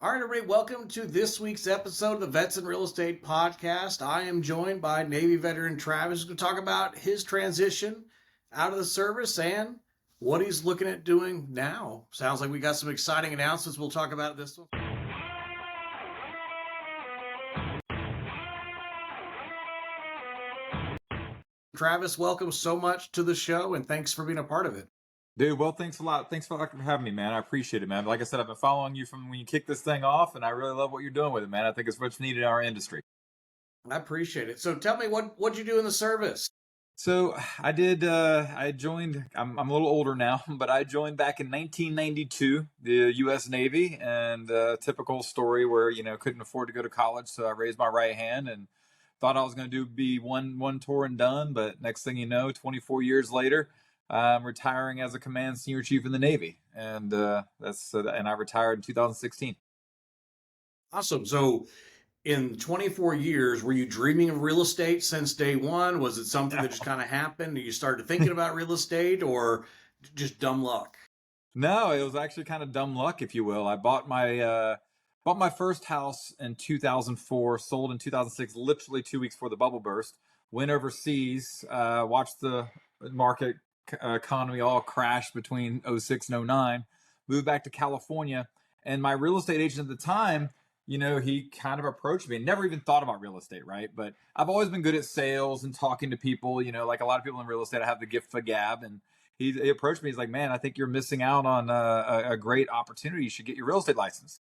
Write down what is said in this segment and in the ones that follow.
All right, everybody, welcome to this week's episode of the Vets in Real Estate Podcast. I am joined by Navy veteran Travis, who's going to talk about his transition out of the service and what he's looking at doing now. Sounds like we got some exciting announcements we'll talk about this one. Travis, welcome so much to the show and thanks for being a part of it. Dude, well, thanks a lot. Thanks for having me, man. I appreciate it, man. Like I said, I've been following you from when you kicked this thing off, and I really love what you're doing with it, man. I think it's much needed in our industry. I appreciate it. So tell me, what'd you do in the service? So I did. I joined. I'm a little older now, but I joined back in 1992, the U.S. Navy, and typical story where couldn't afford to go to college, so I raised my right hand and thought I was going to be one tour and done. But next thing you know, 24 years later, I'm retiring as a command senior chief in the Navy, and and I retired in 2016. Awesome. So in 24 years, were you dreaming of real estate since day one? Was it something that just kind of happened? You started thinking about real estate or just dumb luck? No, it was actually kind of dumb luck, if you will. I bought my first house in 2004, sold in 2006, literally 2 weeks before the bubble burst. Went overseas, watched the market economy all crash between '06 and '09. Moved back to California, and my real estate agent at the time, he kind of approached me. Never even thought about real estate, right? But I've always been good at sales and talking to people. Like a lot of people in real estate, I have the gift for gab, and he approached me. He's like, "Man, I think you're missing out on a great opportunity. You should get your real estate license."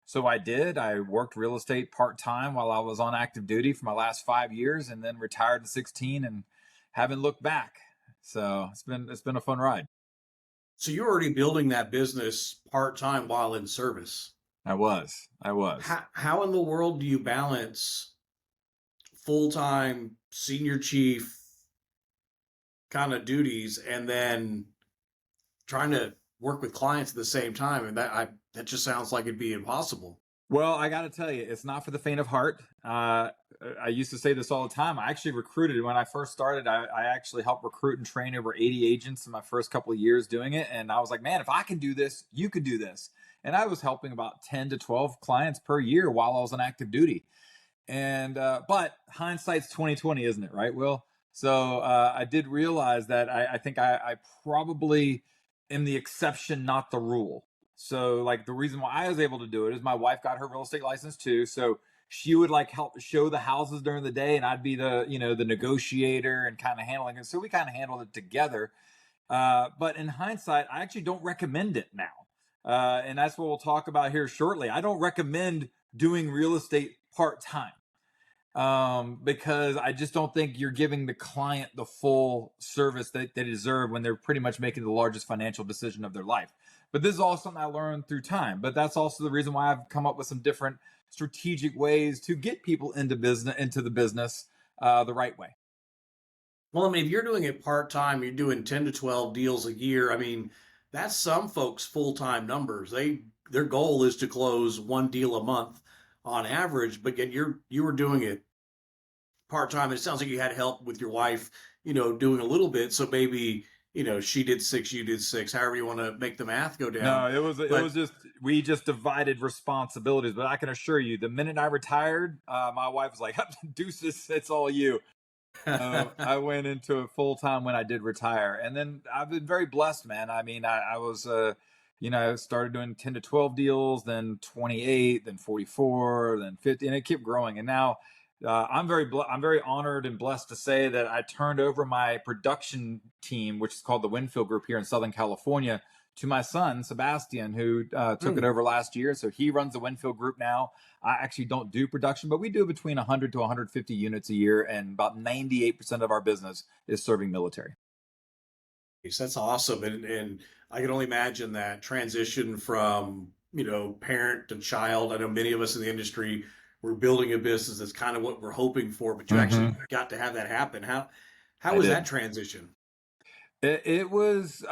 So I did. I worked real estate part time while I was on active duty for my last 5 years, and then retired at 16 and haven't looked back. So it's been a fun ride. So you're already building that business part time while in service. I was. How in the world do you balance full time senior chief kind of duties and then trying to work with clients at the same time? And that just sounds like it'd be impossible. Well, I got to tell you, it's not for the faint of heart. I used to say this all the time. I actually recruited when I first started. I actually helped recruit and train over 80 agents in my first couple of years doing it. And I was like, man, if I can do this, you could do this. And I was helping about 10 to 12 clients per year while I was on active duty. And but hindsight's 2020, isn't it, right, Will? So I did realize that I think I probably am the exception, not the rule. So like the reason why I was able to do it is my wife got her real estate license too. So she would like help show the houses during the day, and I'd be the negotiator and kind of handling it. So we kind of handled it together. But in hindsight, I actually don't recommend it now. And that's what we'll talk about here shortly. I don't recommend doing real estate part time because I just don't think you're giving the client the full service that they deserve when they're pretty much making the largest financial decision of their life. But this is all something I learned through time. But that's also the reason why I've come up with some different strategic ways to get people into the business the right way. Well, I mean, if you're doing it part time, you're doing 10 to 12 deals a year. I mean, that's some folks' full time numbers. Their goal is to close one deal a month on average, but yet you were doing it part time. It sounds like you had help with your wife, doing a little bit. So maybe, she did six, you did six, however you want to make the math go down. No, it was just we just divided responsibilities. But I can assure you, the minute I retired, my wife was like, "Deuces, it's all you." I went into it full time when I did retire, and then I've been very blessed, man. I mean, I was, I started doing 10 to 12 deals, then 28, then 44, then 50, and it kept growing. And now I'm very honored and blessed to say that I turned over my production team, which is called the Winfield Group here in Southern California, to my son Sebastian, who took it over last year. So he runs the Winfield Group now. I actually don't do production, but we do between 100 to 150 units a year, and about 98% of our business is serving military. That's awesome. And I can only imagine that transition from, parent to child. I know many of us in the industry, we're building a business. That's kind of what we're hoping for, but you actually got to have that happen. How I was did. that transition? It was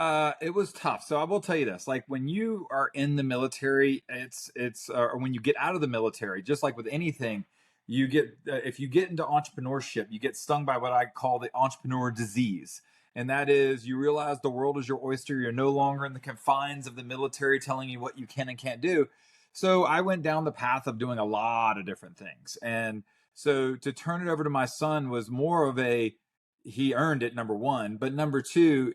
tough. So I will tell you this: like when you are in the military, it's or when you get out of the military, just like with anything, you get if you get into entrepreneurship, you get stung by what I call the entrepreneur disease, and that is you realize the world is your oyster. You're no longer in the confines of the military telling you what you can and can't do. So I went down the path of doing a lot of different things. And so to turn it over to my son was more of a, he earned it, number one. But number two,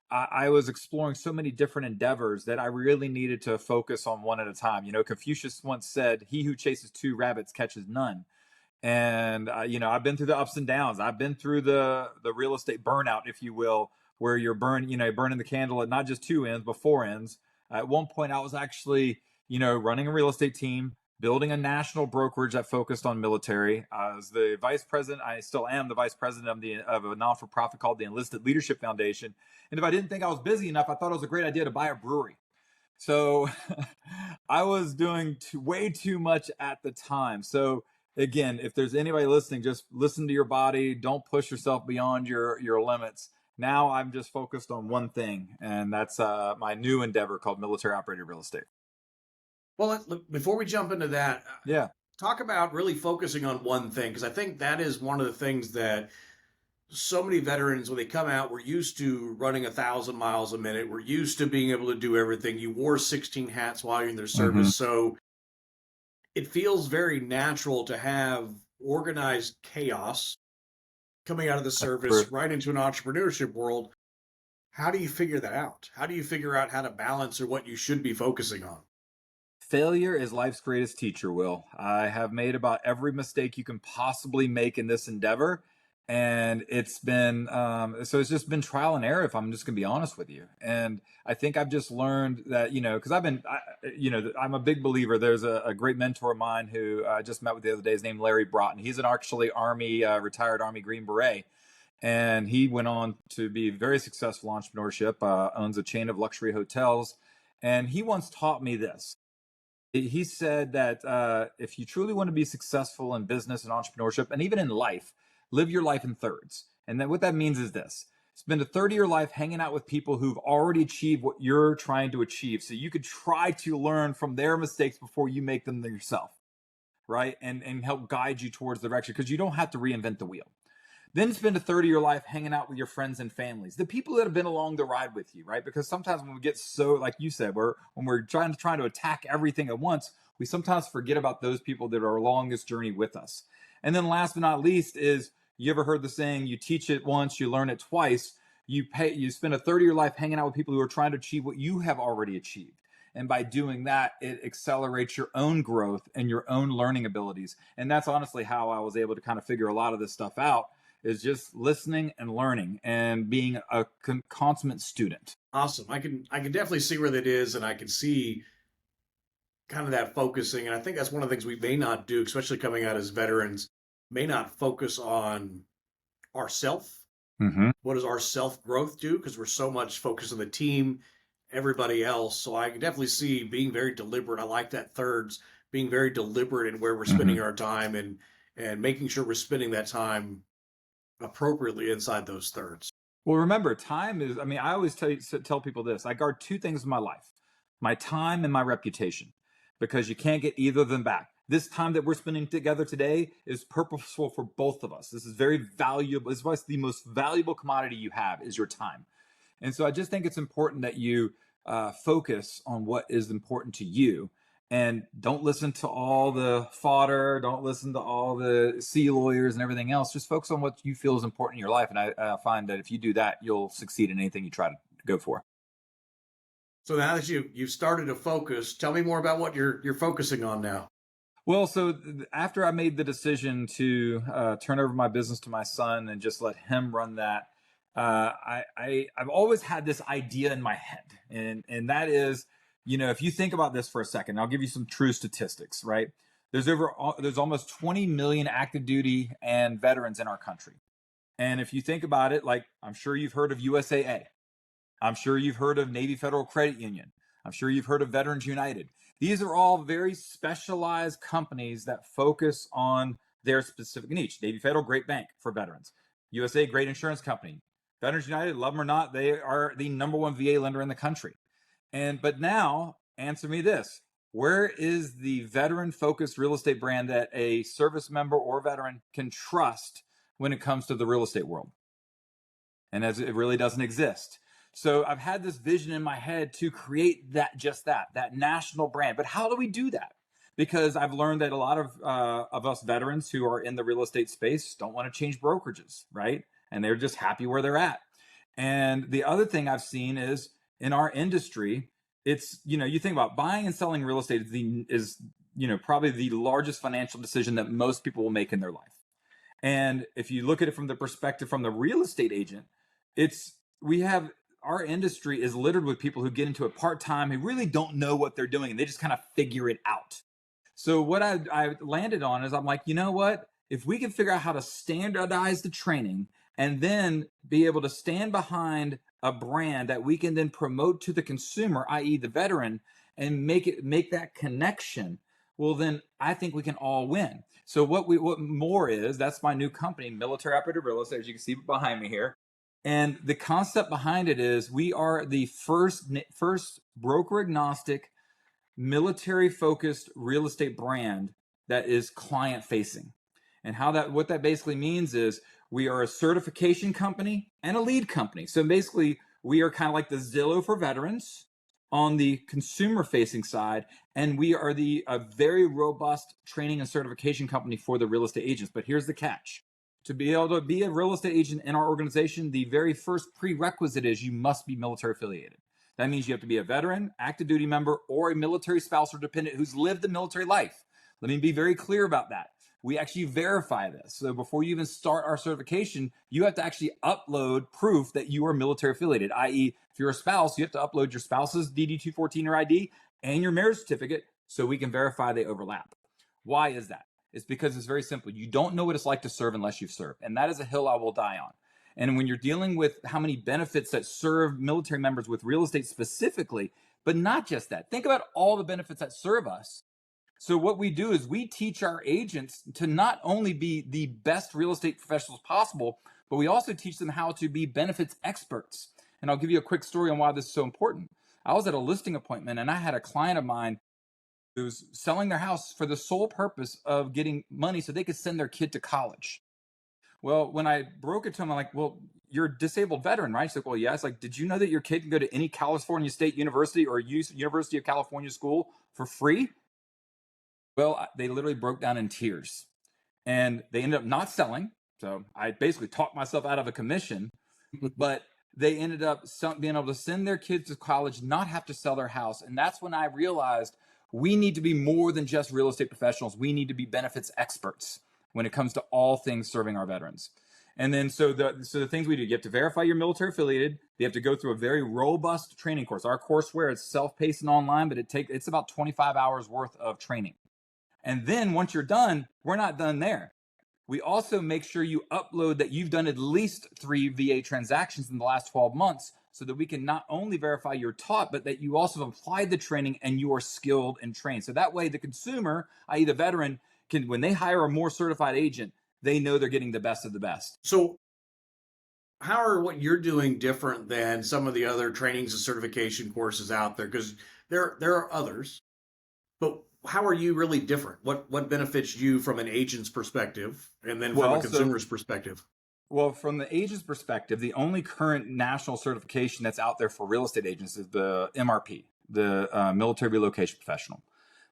I was exploring so many different endeavors that I really needed to focus on one at a time. Confucius once said, "He who chases two rabbits catches none." And I've been through the ups and downs. I've been through the real estate burnout, if you will, where you're burning the candle at not just two ends but four ends. At one point I was actually running a real estate team, building a national brokerage that focused on military. I was the vice president. I still am the vice president of a non-for-profit called the Enlisted Leadership Foundation. And if I didn't think I was busy enough, I thought it was a great idea to buy a brewery. So I was doing way too much at the time. So again, if there's anybody listening, just listen to your body. Don't push yourself beyond your limits. Now I'm just focused on one thing, and that's my new endeavor called military operated real estate. Well, look, before we jump into that, Yeah. talk about really focusing on one thing, because I think that is one of the things that so many veterans, when they come out, we're used to running 1,000 miles a minute. We're used to being able to do everything. You wore 16 hats while you're in their Hmm. service. So it feels very natural to have organized chaos coming out of the That's true. service right into an entrepreneurship world. How do you figure that out? How do you figure out how to balance or what you should be focusing on? Failure is life's greatest teacher, Will. I have made about every mistake you can possibly make in this endeavor. And it's been, it's just been trial and error, if I'm just going to be honest with you. And I think I've just learned that, because I'm a big believer. There's a great mentor of mine who I just met with the other day. His name Larry Broughton. He's an actually retired Army Green Beret. And he went on to be very successful entrepreneurship, owns a chain of luxury hotels. And he once taught me this. He said that if you truly want to be successful in business and entrepreneurship and even in life, live your life in thirds. And then what that means is this: spend a third of your life hanging out with people who've already achieved what you're trying to achieve, so you could try to learn from their mistakes before you make them yourself, right? And help guide you towards the direction, because you don't have to reinvent the wheel. Then spend a third of your life hanging out with your friends and families, the people that have been along the ride with you, right? Because sometimes when we get so, like you said, when we're trying to attack everything at once, we sometimes forget about those people that are along this journey with us. And then last but not least is, you ever heard the saying, you teach it once, you learn it twice. You spend a third of your life hanging out with people who are trying to achieve what you have already achieved. And by doing that, it accelerates your own growth and your own learning abilities. And that's honestly how I was able to kind of figure a lot of this stuff out, is just listening and learning and being a consummate student. Awesome. I can definitely see where that is, and I can see kind of that focusing. And I think that's one of the things we may not do, especially coming out as veterans, may not focus on ourself. Mm-hmm. What does our self growth do? Because we're so much focused on the team, everybody else. So I can definitely see being very deliberate. I like that thirds, being very deliberate in where we're Mm-hmm. spending our time, and making sure we're spending that time appropriately inside those thirds. Well, remember, time is, I mean, I always tell people this: I guard two things in my life, my time and my reputation, because you can't get either of them back. This time that we're spending together today is purposeful for both of us. This is very valuable. This is the most valuable commodity you have, is your time. And so I just think it's important that you focus on what is important to you, and don't listen to all the fodder. Don't listen to all the sea lawyers and everything else. Just focus on what you feel is important in your life. And I find that if you do that, you'll succeed in anything you try to go for. So now that you've started to focus, tell me more about what you're focusing on now. Well, so after I made the decision to turn over my business to my son and just let him run that, I've always had this idea in my head, and that is, if you think about this for a second, I'll give you some true statistics. Right? There's almost 20 million active duty and veterans in our country, and if you think about it, like, I'm sure you've heard of USAA. I'm sure you've heard of Navy Federal Credit Union. I'm sure you've heard of Veterans United. These are all very specialized companies that focus on their specific niche. Navy Federal, great bank for veterans. USA, great insurance company. Veterans United, love them or not, they are the number one VA lender in the country. But now, answer me this: where is the veteran-focused real estate brand that a service member or veteran can trust when it comes to the real estate world? And as it really doesn't exist. So I've had this vision in my head to create that national brand. But how do we do that? Because I've learned that a lot of us veterans who are in the real estate space don't want to change brokerages, right? And they're just happy where they're at. And the other thing I've seen is in our industry, it's, you think about buying and selling real estate is probably the largest financial decision that most people will make in their life. And if you look at it from the perspective from the real estate agent, it's we have our industry is littered with people who get into it part-time who really don't know what they're doing and they just kind of figure it out. So what I landed on is I'm like, you know what? If we can figure out how to standardize the training and then be able to stand behind a brand that we can then promote to the consumer, i.e. the veteran, and make that connection, well, then I think we can all win. So what more is, that's my new company, Military Operated Real Estate, as you can see behind me here. And the concept behind it is we are the first broker agnostic, military focused real estate brand that is client facing. And what that basically means is we are a certification company and a lead company. So basically we are kind of like the Zillow for veterans on the consumer facing side, and we are a very robust training and certification company for the real estate agents. But here's the catch. To be able to be a real estate agent in our organization, the very first prerequisite is you must be military affiliated. That means you have to be a veteran, active duty member, or a military spouse or dependent who's lived the military life. Let me be very clear about that. We actually verify this. So before you even start our certification, you have to actually upload proof that you are military affiliated, i.e. if you're a spouse, you have to upload your spouse's DD-214 or ID and your marriage certificate so we can verify they overlap. Why is that? It's because it's very simple. You don't know what it's like to serve unless you've served. And that is a hill I will die on. And when you're dealing with how many benefits that serve military members with real estate specifically, but not just that, think about all the benefits that serve us. So what we do is we teach our agents to not only be the best real estate professionals possible, but we also teach them how to be benefits experts. And I'll give you a quick story on why this is so important. I was at a listing appointment and I had a client of mine who's selling their house for the sole purpose of getting money so they could send their kid to college. Well, when I broke it to him, I'm like, well, you're a disabled veteran, right? He's like, well, yeah. It's like, did you know that your kid can go to any California State University or University of California school for free? Well, they literally broke down in tears and they ended up not selling. So I basically talked myself out of a commission, but they ended up being able to send their kids to college, not have to sell their house. And that's when I realized we need to be more than just real estate professionals. We need to be benefits experts when it comes to all things serving our veterans. And then so the things we do, you have to verify you're military affiliated. You have to go through a very robust training course. Our courseware is self-paced and online, but it's about 25 hours worth of training. And then once you're done, we're not done there. We also make sure you upload that you've done at least 3 VA transactions in the last 12 months so that we can not only verify you're taught, but that you also have applied the training and you are skilled and trained. So that way the consumer, i.e. the veteran, can, when they hire a more certified agent, they know they're getting the best of the best. So how are what you're doing different than some of the other trainings and certification courses out there? Because there are others, but how are you really different? What benefits you from an agent's perspective and then from a consumer's perspective? Well, from the agent's perspective, the only current national certification that's out there for real estate agents is the MRP, the Military Relocation Professional.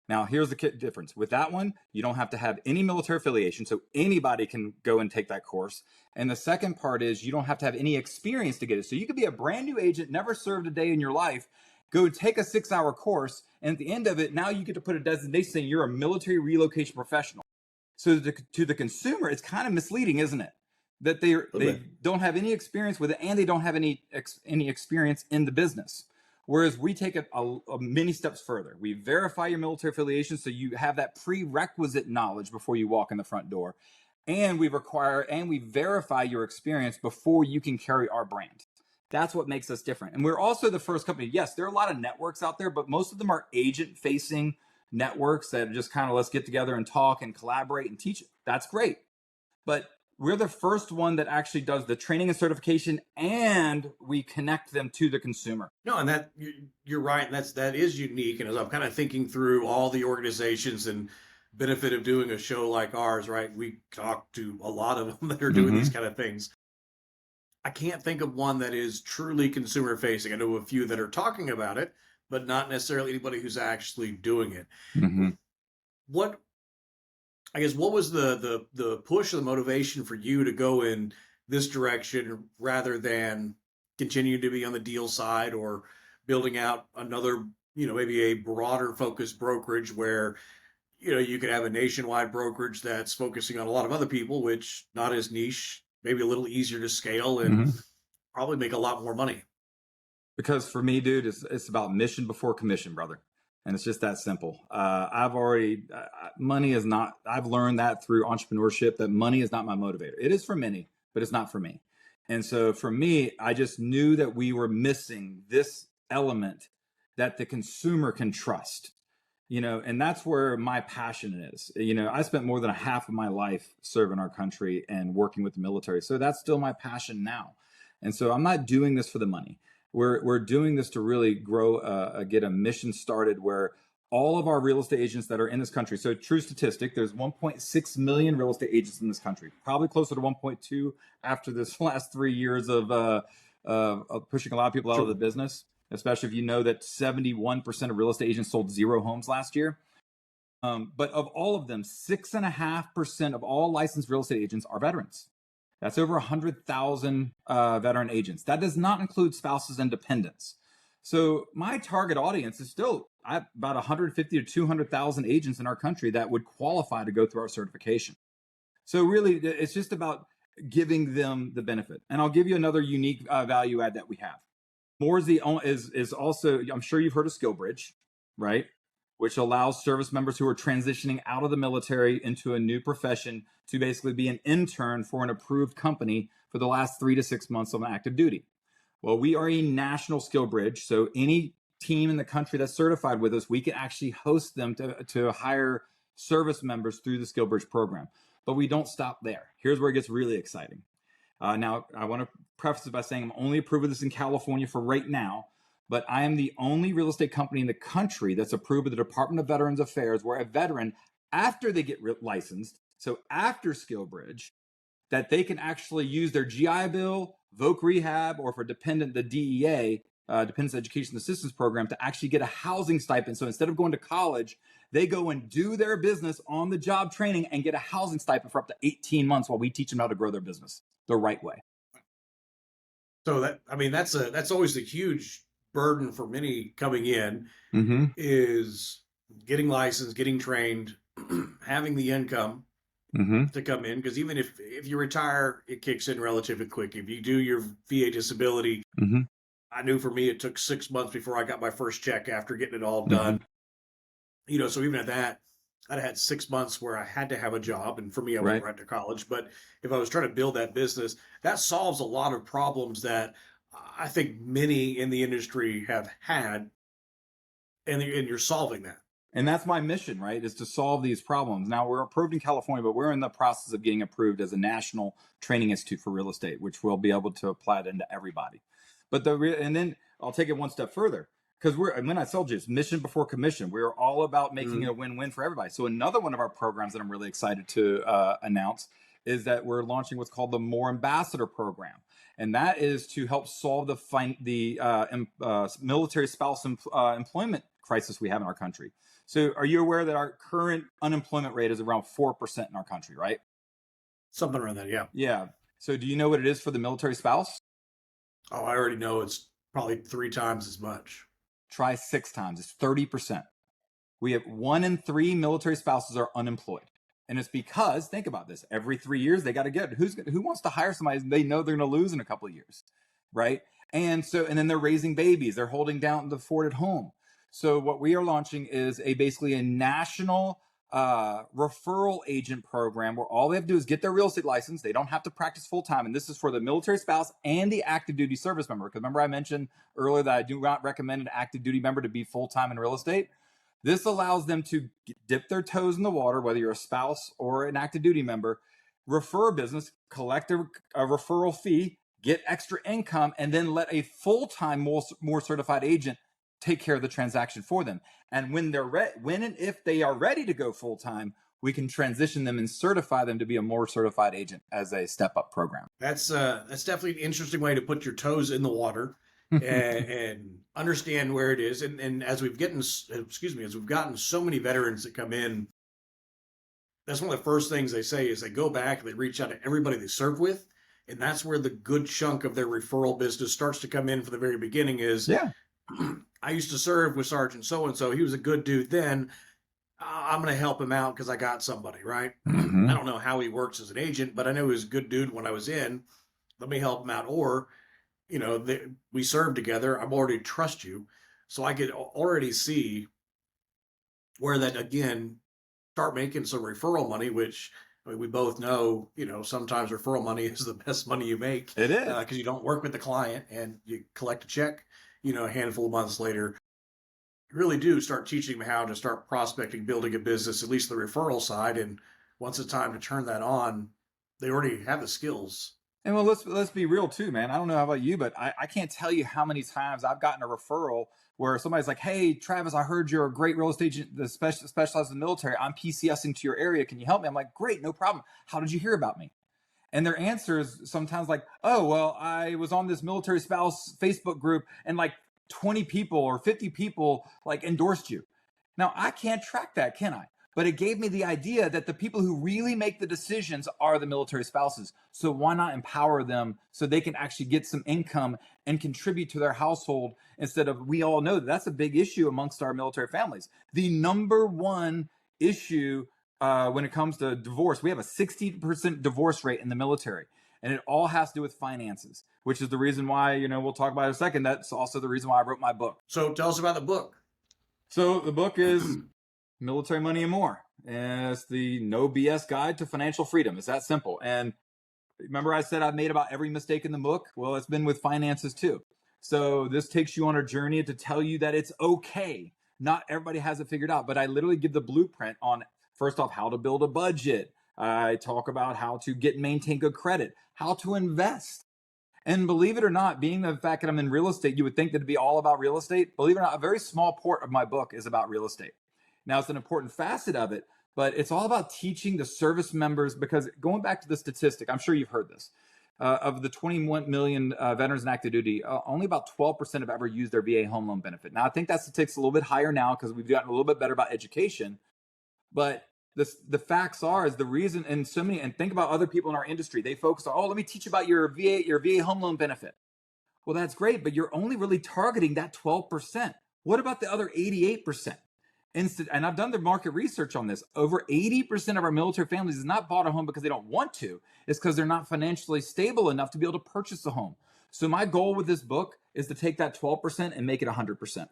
Now, here's the difference. With that one, you don't have to have any military affiliation, so anybody can go and take that course. And the second part is you don't have to have any experience to get it. So you could be a brand new agent, never served a day in your life, go take a 6-hour course, and at the end of it, now you get to put a designation saying you're a military relocation professional. So to the consumer, it's kind of misleading, isn't it? That they don't have any experience with it and they don't have any experience in the business. Whereas we take it a many steps further. We verify your military affiliation so you have that prerequisite knowledge before you walk in the front door. And we verify your experience before you can carry our brand. That's what makes us different. And we're also the first company. Yes, there are a lot of networks out there, but most of them are agent-facing networks that just kind of let's get together and talk and collaborate and teach. That's great. But we're the first one that actually does the training and certification, and we connect them to the consumer. No, and that you're right. And that is unique. And as I'm kind of thinking through all the organizations and benefit of doing a show like ours, right? We talk to a lot of them that are doing these kind of things. I can't think of one that is truly consumer facing. I know a few that are talking about it, but not necessarily anybody who's actually doing it. Mm-hmm. What I guess what was the push or the motivation for you to go in this direction rather than continue to be on the deal side or building out another, maybe a broader focused brokerage where, you could have a nationwide brokerage that's focusing on a lot of other people, which not as niche, maybe a little easier to scale and Mm-hmm. probably make a lot more money. Because for me, dude, it's about mission before commission, brother. And it's just that simple. Money is not, I've learned that through entrepreneurship that money is not my motivator. It is for many, but it's not for me. And so for me, I just knew that we were missing this element that the consumer can trust, and that's where my passion is. I spent more than a half of my life serving our country and working with the military. So that's still my passion now. And so I'm not doing this for the money. We're doing this to really grow, get a mission started where all of our real estate agents that are in this country. So true statistic, there's 1.6 million real estate agents in this country, probably closer to 1.2 after this last 3 years of pushing a lot of people out of the business, especially if you know that 71% of real estate agents sold 0 homes last year. But of all of them, 6.5% of all licensed real estate agents are veterans. That's over 100,000 veteran agents. That does not include spouses and dependents. So my target audience is still about 150 to 200,000 agents in our country that would qualify to go through our certification. So really, it's just about giving them the benefit. And I'll give you another unique value add that we have. More is also, I'm sure you've heard of SkillBridge, right? Which allows service members who are transitioning out of the military into a new profession to basically be an intern for an approved company for the last 3 to 6 months of active duty. Well, we are a national SkillBridge, so any team in the country that's certified with us, we can actually host them to hire service members through the SkillBridge program. But we don't stop there. Here's where it gets really exciting. Now, I want to preface it by saying I'm only approved of this in California for right now, but I am the only real estate company in the country that's approved with the Department of Veterans Affairs where a veteran, after they get licensed, so after SkillBridge, that they can actually use their GI Bill, Voc Rehab, or for dependent, the DEA, Dependents Education Assistance Program, to actually get a housing stipend. So instead of going to college, they go and do their business on the job training and get a housing stipend for up to 18 months while we teach them how to grow their business the right way. So that's always the huge burden for many coming in Mm-hmm. is getting licensed, getting trained, having the income Mm-hmm. to come in. Because even if you retire, it kicks in relatively quick. If you do your VA disability, Mm-hmm. I knew for me it took 6 months before I got my first check after getting it all Mm-hmm. done. So even at that, I'd had 6 months where I had to have a job, and for me, I went Right. right to college. But if I was trying to build that business, that solves a lot of problems that I think many in the industry have had, and you're solving that. And that's my mission, right? Is to solve these problems. Now we're approved in California, but we're in the process of getting approved as a national training institute for real estate, which we'll be able to apply it into everybody. But and then I'll take it one step further because when I told you it's mission before commission, we're all about making it a win-win for everybody. So another one of our programs that I'm really excited to announce is that we're launching what's called the More Ambassador Program. And that is to help solve the military spouse employment crisis we have in our country. So are you aware that our current unemployment rate is around 4% in our country, right? Something around that, yeah. Yeah. So do you know what it is for the military spouse? Oh, I already know it's probably 3 times as much. Try 6 times. It's 30%. We have 1 in 3 military spouses are unemployed. And it's because, think about this, every 3 years they got to get, who wants to hire somebody they know they're going to lose in a couple of years, right? And then they're raising babies. They're holding down the fort at home. So what we are launching is basically a national referral agent program where all they have to do is get their real estate license. They don't have to practice full time. And this is for the military spouse and the active duty service member. Because remember I mentioned earlier that I do not recommend an active duty member to be full time in real estate. This allows them to dip their toes in the water, whether you're a spouse or an active duty member, refer a business, collect a referral fee, get extra income, and then let a full-time, more certified agent take care of the transaction for them. And when and if they are ready to go full-time, we can transition them and certify them to be a more certified agent as a step up program. That's definitely an interesting way to put your toes in the water and understand where it is. And as we've gotten, excuse me, as we've gotten so many veterans that come in, that's one of the first things they say is they go back and they reach out to everybody they serve with. And that's where the good chunk of their referral business starts to come in for the very beginning is Yeah. I used to serve with Sergeant so-and-so. He was a good dude then. I'm going to help him out because I got somebody, right? I Mm-hmm. don't know how he works as an agent, but I know he was a good dude when I was in. Let me help him out. Or, we served together. I'm already trust you. So I could already see where that, again, start making some referral money, which I mean, we both know, sometimes referral money is the best money you make It is. because you don't work with the client and you collect a check, a handful of months later. You really do start teaching them how to start prospecting, building a business, at least the referral side. And once it's time to turn that on, they already have the skills. And well, let's be real too, man. I don't know how about you, but I can't tell you how many times I've gotten a referral where somebody's like, "Hey, Travis, I heard you're a great real estate agent that specializes in the military. I'm PCSing to your area. Can you help me?" I'm like, "Great, no problem. How did you hear about me?" And their answer is sometimes like, "Oh, well, I was on this military spouse Facebook group and like 20 people or 50 people like endorsed you." Now, I can't track that, can I? But it gave me the idea that the people who really make the decisions are the military spouses. So why not empower them so they can actually get some income and contribute to their household instead of, we all know that that's a big issue amongst our military families. The number one issue when it comes to divorce, we have a 60% divorce rate in the military. And it all has to do with finances, which is the reason why, we'll talk about it in a second. That's also the reason why I wrote my book. So tell us about the book. So the book is Military Money and More. And it's the no BS guide to financial freedom. It's that simple. And remember I said I've made about every mistake in the book? Well, it's been with finances too. So this takes you on a journey to tell you that it's okay. Not everybody has it figured out, but I literally give the blueprint on, first off, how to build a budget. I talk about how to get and maintain good credit, how to invest. And believe it or not, being the fact that I'm in real estate, you would think that it'd be all about real estate. Believe it or not, a very small part of my book is about real estate. Now, it's an important facet of it, but it's all about teaching the service members, because going back to the statistic, I'm sure you've heard this. Of the 21 million veterans in active duty, only about 12% have ever used their VA home loan benefit. Now, I think that statistic's a little bit higher now because we've gotten a little bit better about education. But the facts are is the reason, and so many, and think about other people in our industry, they focus on, oh, let me teach you about your VA home loan benefit. Well, that's great, but you're only really targeting that 12%. What about the other 88%? And I've done the market research on this. Over 80% of our military families has not bought a home because they don't want to. It's because they're not financially stable enough to be able to purchase a home. So my goal with this book is to take that 12% and make it 100%.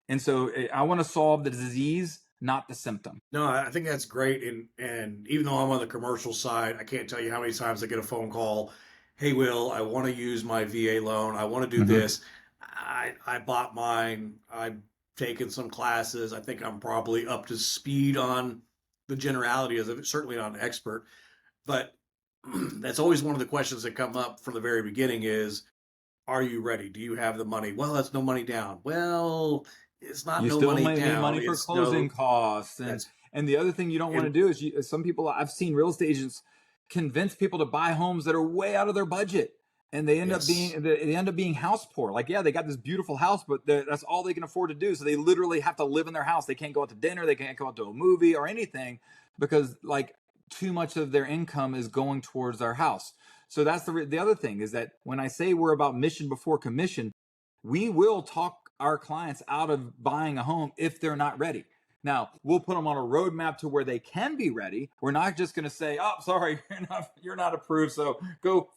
And so I want to solve the disease, not the symptom. No, I think that's great. And even though I'm on the commercial side, I can't tell you how many times I get a phone call. Hey, Will, I want to use my VA loan. I want to do Mm-hmm. this. I bought mine. I've taken some classes. I think I'm probably up to speed on the generality of it. Certainly not an expert, but that's always one of the questions that come up from the very beginning is, are you ready? Do you have the money? Well, that's no money down. Well, it's not You no still money may need down. money for It's closing no, costs, that's, and the other thing you don't want to and do is some people, I've seen real estate agents convince people to buy homes that are way out of their budget, and yes. they end up being house poor. Like, yeah, they got this beautiful house, but that's all they can afford to do. So they literally have to live in their house. They can't go out to dinner. They can't go out to a movie or anything because like too much of their income is going towards their house. So that's the other thing is that when I say we're about mission before commission, we will talk our clients out of buying a home if they're not ready. Now, we'll put them on a roadmap to where they can be ready. We're not just going to say, "Oh, sorry, you're not approved, so go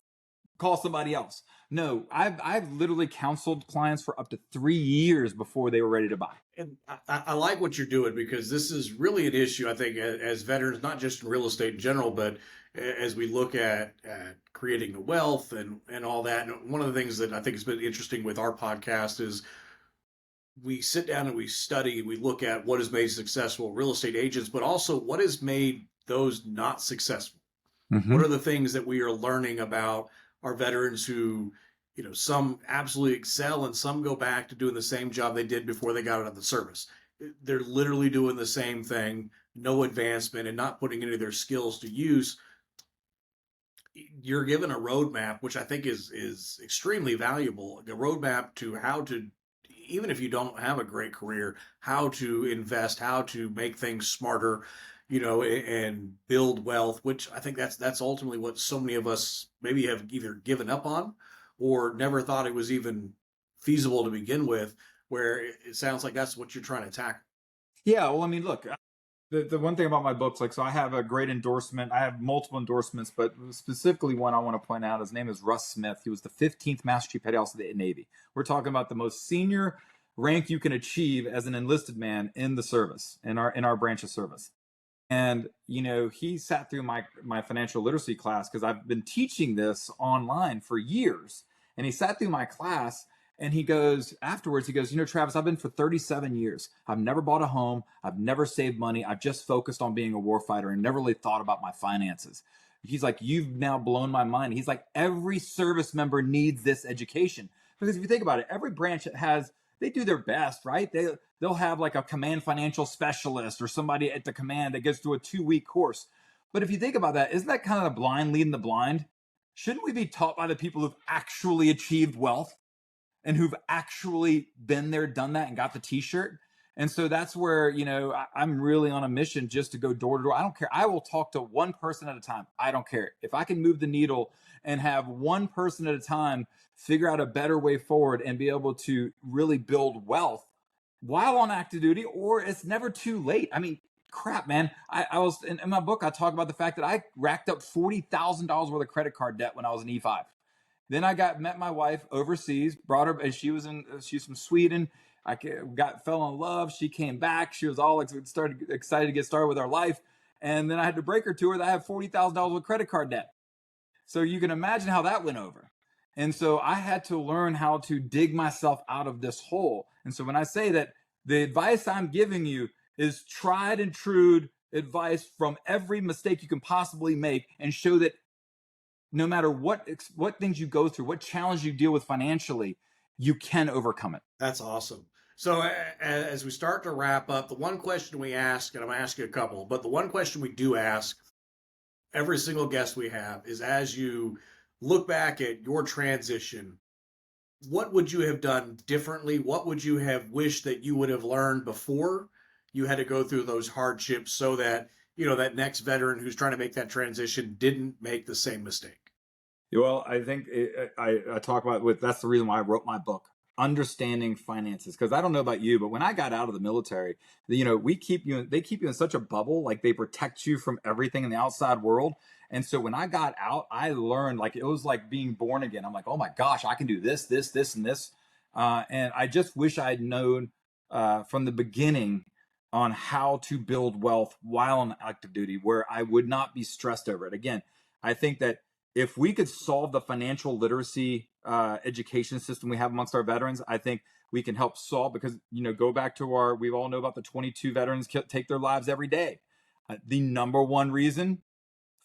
call somebody else." No, I've literally counseled clients for up to 3 years before they were ready to buy. And I like what you're doing because this is really an issue, I think, as veterans, not just in real estate in general, but as we look at creating the wealth and all that. And one of the things that I think has been interesting with our podcast is we sit down and we study, we look at what has made successful real estate agents, but also what has made those not successful. What Mm-hmm. are the things that we are learning about our veterans who, some absolutely excel and some go back to doing the same job they did before they got out of the service? They're literally doing the same thing, no advancement and not putting any of their skills to use, you're given a roadmap, which I think is extremely valuable. A roadmap to how to, even if you don't have a great career, how to invest, how to make things smarter, and build wealth. Which I think that's ultimately what so many of us maybe have either given up on, or never thought it was even feasible to begin with. Where it sounds like that's what you're trying to tackle. Yeah, well, I mean, look, the one thing about my books, like, so I have a great endorsement. I have multiple endorsements, but specifically one I want to point out. His name is Russ Smith. He was the 15th Master Chief Petty Officer of the Navy. We're talking about the most senior rank you can achieve as an enlisted man in the service, in our branch of service. And he sat through my financial literacy class, because I've been teaching this online for years. And he sat through my class, and he goes, afterwards, he goes, Travis, I've been for 37 years. I've never bought a home. I've never saved money. I've just focused on being a warfighter and never really thought about my finances. He's like, you've now blown my mind. He's like, every service member needs this education. Because if you think about it, every branch they do their best, right? They'll have like a command financial specialist or somebody at the command that goes through a 2-week course. But if you think about that, isn't that kind of the blind leading the blind? Shouldn't we be taught by the people who've actually achieved wealth and who've actually been there, done that, and got the t-shirt? And so that's where, I'm really on a mission just to go door to door. I don't care. I will talk to one person at a time. I don't care. If I can move the needle and have one person at a time figure out a better way forward and be able to really build wealth while on active duty, or it's never too late. I mean, crap, man. I was in my book, I talk about the fact that I racked up $40,000 worth of credit card debt when I was an E5. Then I met my wife overseas, brought her, and she's from Sweden. Fell in love. She came back. She was all excited to get started with our life. And then I had to break her to her that I have $40,000 with credit card debt. So you can imagine how that went over. And so I had to learn how to dig myself out of this hole. And so when I say that the advice I'm giving you is tried and true advice from every mistake you can possibly make, and show that no matter what things you go through, what challenge you deal with financially, you can overcome it. That's awesome. So as we start to wrap up, the one question we ask, and I'm going to ask you a couple, but the one question we do ask every single guest we have is, as you look back at your transition, what would you have done differently? What would you have wished that you would have learned before you had to go through those hardships, so that, that next veteran who's trying to make that transition didn't make the same mistake? Well, I think I talk about that's the reason why I wrote my book, Understanding Finances. Because I don't know about you, but when I got out of the military, they keep you in such a bubble, like they protect you from everything in the outside world. And so when I got out, I learned, like, it was like being born again. I'm like, oh my gosh, I can do this, and this. And I just wish I had known from the beginning on how to build wealth while on active duty, where I would not be stressed over it. Again, I think that if we could solve the financial literacy education system we have amongst our veterans, I think we can help solve, because, go back to we all know about the 22 veterans take their lives every day. The number one reason,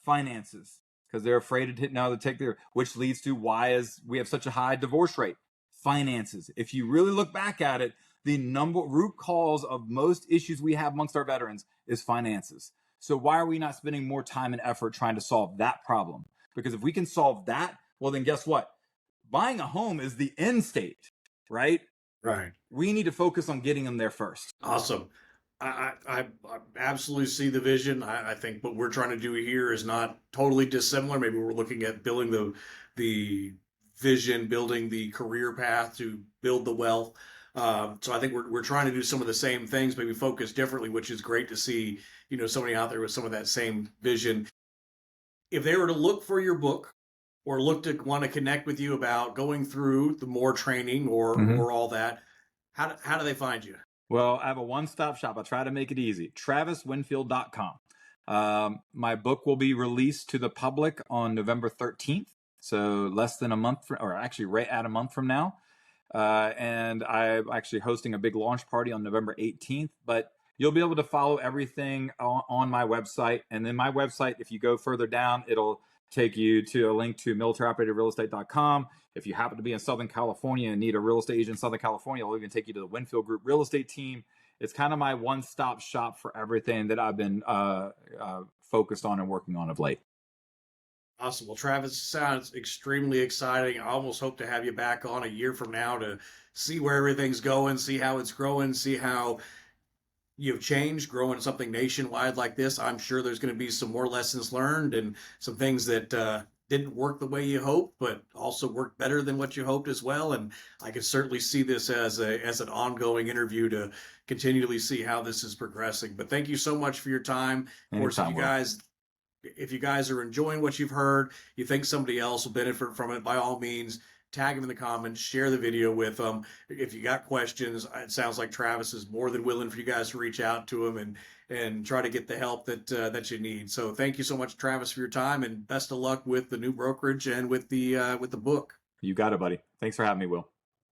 finances, because they're afraid to take which leads to why we have such a high divorce rate. Finances. If you really look back at it, the root cause of most issues we have amongst our veterans is finances. So why are we not spending more time and effort trying to solve that problem? Because if we can solve that, well, then guess what? Buying a home is the end state, right? Right. We need to focus on getting them there first. Awesome. I absolutely see the vision. I think what we're trying to do here is not totally dissimilar. Maybe we're looking at building the vision, building the career path to build the wealth. So I think we're trying to do some of the same things, maybe focus differently, which is great to see, somebody out there with some of that same vision. If they were to look for your book, or look to want to connect with you about going through the more training or all that, how do they find you? Well, I have a one-stop shop. I try to make it easy. TravisWinfield.com. My book will be released to the public on November 13th. So less than a month, or actually right at a month from now. And I'm actually hosting a big launch party on November 18th. But you'll be able to follow everything on my website. And then my website, if you go further down, it'll take you to a link to militaryoperatorrealestate.com. If you happen to be in Southern California and need a real estate agent in Southern California, it'll even take you to the Winfield Group real estate team. it's kind of my one-stop shop for everything that I've been focused on and working on of late. Awesome. Well, Travis, sounds extremely exciting. I almost hope to have you back on a year from now to see where everything's going, see how it's growing, see how you've changed growing something nationwide like this. I'm sure there's going to be some more lessons learned and some things that didn't work the way you hoped, but also worked better than what you hoped as well. And I can certainly see this as an ongoing interview to continually see how this is progressing. But thank you so much for your time. Of course, Anytime, Will. if you guys are enjoying what you've heard, you think somebody else will benefit from it, by all means, tag them in the comments, share the video with them. If you got questions, it sounds like Travis is more than willing for you guys to reach out to him and try to get the help that you need. So thank you so much, Travis, for your time, and best of luck with the new brokerage and with the book. You got it, buddy. Thanks for having me, Will.